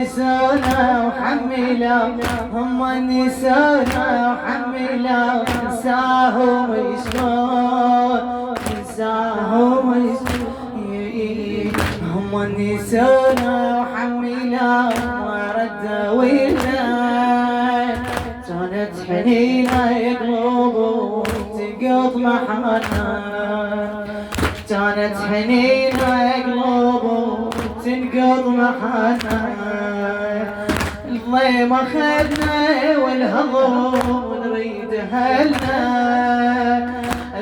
نسونا وحملا هم نسونا وحملا نساهم شلون نساهم هم نسونا وحملا ما ردوا لنا كانت حنينة يقلب تنقض محانا كانت حنينة يقلب تنقض محانا الضيم اخذنا والهضم نريد هلنا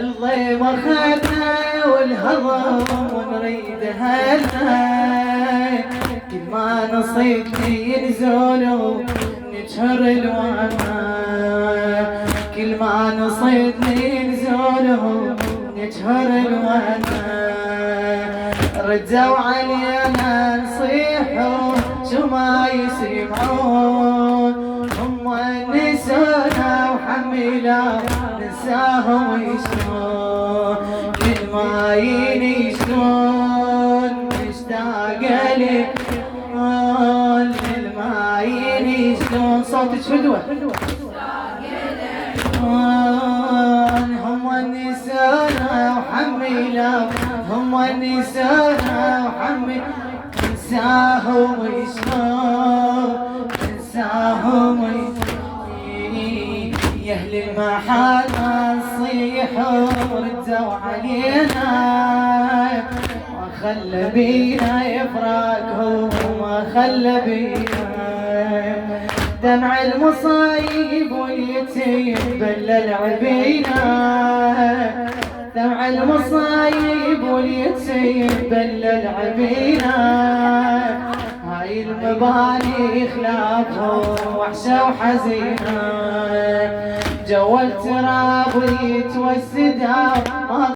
الضيم اخذنا والهضم نريد هلنا كل ما نصيبني ينزلوا نجهر الوانا كل ما نصيبني ينزلوا نجهر الوانا ردوا علينا نصيحوا شو ما يسمعون هم نسونا وحملا نساهم شلون كل ما يني شلون مشتاق لك كل ما يني شلون صوتك فدوة هم نسونا وحملا هم نسونا وحملا نساهم شلون نساهم يا اهل المحنة نصيحوا ردوا علينا ما خلى بينا يفرقهم ما خلى بينا دمع المصايب واليتيم بلل عبينا دمع المصايب واليتيم بلل عبينا هاي المباني خلافهم وحشة وحزينة جو التراب يتوسدا